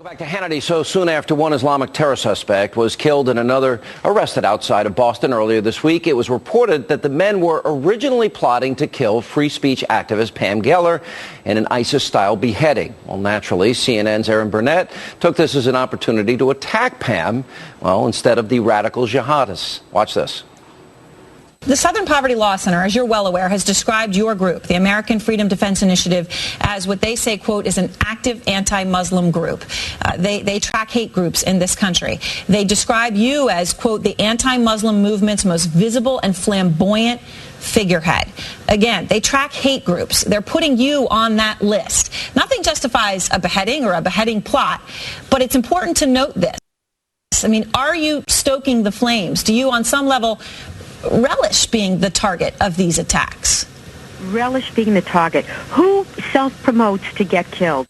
Back to Hannity. So soon after one Islamic terror suspect was killed and another arrested outside of Boston earlier this week, it was reported that the men were originally plotting to kill free speech activist Pam Geller in an ISIS-style beheading. Well, naturally, CNN's Erin Burnett took this as an opportunity to attack Pam, well, instead of the radical jihadists. Watch this. The Southern Poverty Law Center, as you're well aware, has described your group, the American Freedom Defense Initiative, as what they say, quote, is an active anti-Muslim group. They track hate groups in this country. They describe you as, quote, the anti-Muslim movement's most visible and flamboyant figurehead. Again, they track hate groups. They're putting you on that list. Nothing justifies a beheading or a beheading plot, but it's important to note this. I mean, are you stoking the flames? Do you, on some level, relish being the target of these attacks? Relish being the target. Who self-promotes to get killed?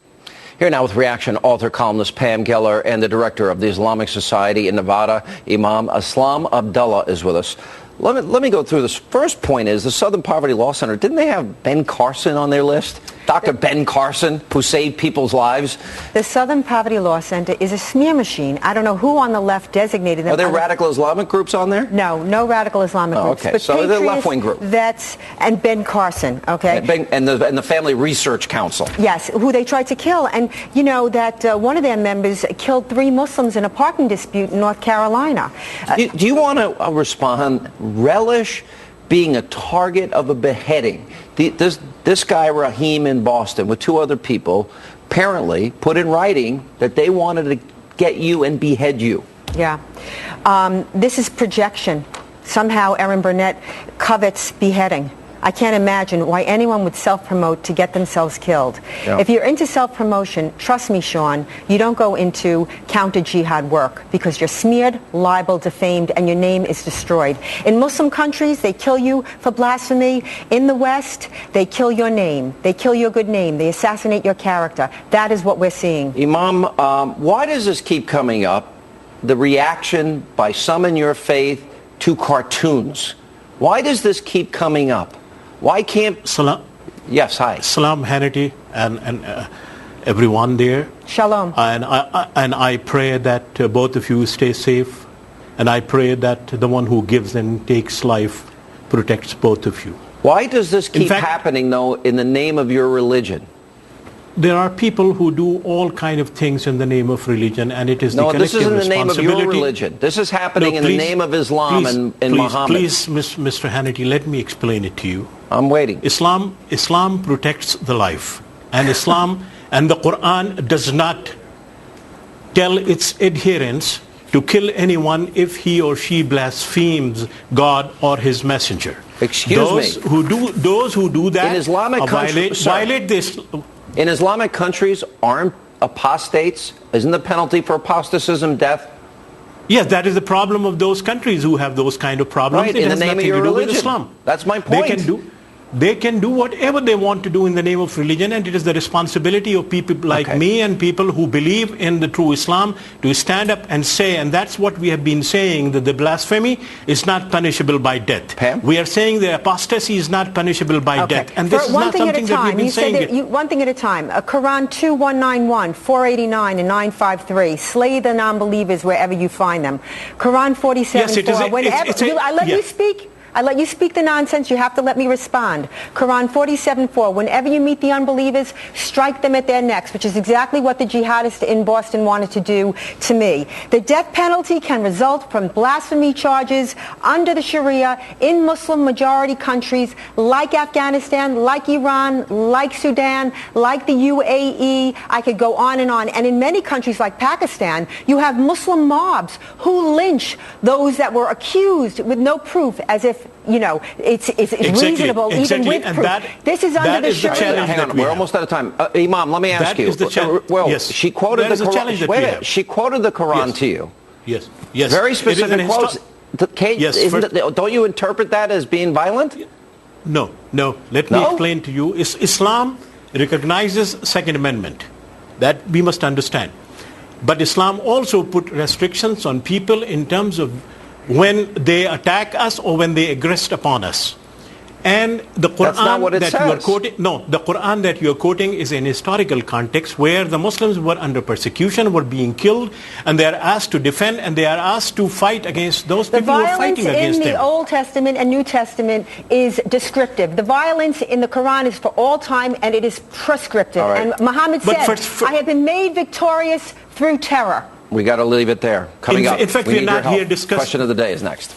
Here now with reaction, author, columnist Pam Geller and the director of the Islamic Society in Nevada, Imam Aslam Abdullah, is with us. Let me go through this. First point is the Southern Poverty Law Center, didn't they have Ben Carson on their list? Dr. Ben Carson, who saved people's lives? The Southern Poverty Law Center is a smear machine. I don't know who on the left designated them. Are there radical Islamic groups on there? No, no radical Islamic groups. Okay, but so they're a left-wing group. And Ben Carson, okay? And the Family Research Council. Yes, who they tried to kill. And you know that one of their members killed 3 Muslims in a parking dispute in North Carolina. Do you want to respond, relish being a target of a beheading? This guy, Rahim, in Boston, with 2 other people, apparently put in writing that they wanted to get you and behead you. Yeah. This is projection. Somehow Erin Burnett covets beheading. I can't imagine why anyone would self-promote to get themselves killed. Yeah. If you're into self-promotion, trust me, Sean, you don't go into counter-jihad work because you're smeared, libeled, defamed, and your name is destroyed. In Muslim countries, they kill you for blasphemy. In the West, they kill your name. They kill your good name. They assassinate your character. That is what we're seeing. Imam, why does this keep coming up, the reaction by some in your faith to cartoons? Why does this keep coming up? Why can't... Salam. Yes, hi. Salam, Hannity, and everyone there. Shalom. And I pray that both of you stay safe. And I pray that the one who gives and takes life protects both of you. Why does this keep happening, though, in the name of your religion? There are people who do all kind of things in the name of religion, and it is the collective responsibility. No, this is in the name of your religion. This is happening in the name of Islam and Muhammad. Please, Mr. Hannity, let me explain it to you. I'm waiting. Islam protects the life, and Islam and the Quran does not tell its adherents to kill anyone if he or she blasphemes God or His messenger. Excuse me. Those who do that in Islamic violate this. In Islamic countries, aren't apostates? Isn't the penalty for apostatism death? Yes, that is the problem of those countries who have those kind of problems. Right, it in has the name of nothing your to do religion. with Islam. That's my point. They can do whatever they want to do in the name of religion, and it is the responsibility of people like me and people who believe in the true Islam to stand up and say, and that's what we have been saying, that the blasphemy is not punishable by death. Pam? We are saying the apostasy is not punishable by death. And this is not something that we've been saying. One thing at a time. Quran 2191, 489, and 953. Slay the non-believers wherever you find them. Quran 47:4. I let you speak the nonsense. You have to let me respond. Quran 47:4. Whenever you meet the unbelievers, strike them at their necks, which is exactly what the jihadists in Boston wanted to do to me. The death penalty can result from blasphemy charges under the Sharia in Muslim majority countries like Afghanistan, like Iran, like Sudan, like the UAE. I could go on. And in many countries like Pakistan, you have Muslim mobs who lynch those that were accused with no proof, as if it's reasonable even with proof. This is under the Sharia. Hang on, we're almost out of time. Imam, let me ask you. Yes. She quoted the Quran. Wait a minute. She quoted the Quran to you. Yes. Very specific quotes. Don't you interpret that as being violent? No. Let me explain to you. Islam recognizes Second Amendment. That we must understand. But Islam also put restrictions on people in terms of when they attack us or when they aggress upon us. And the That's not what Quran it that you are says. quoting, no, the Quran that you are quoting is in historical context where the Muslims were under persecution, were being killed, and they are asked to defend, and they are asked to fight against those people who are fighting against them. The violence in the Old Testament and New Testament is descriptive. The violence in the Quran is for all time, and it is prescriptive. All right. And Muhammad said, I have been made victorious through terror. We got to leave it there. Coming up, in fact, we we're need not your here help. discussing. Question of the day is next.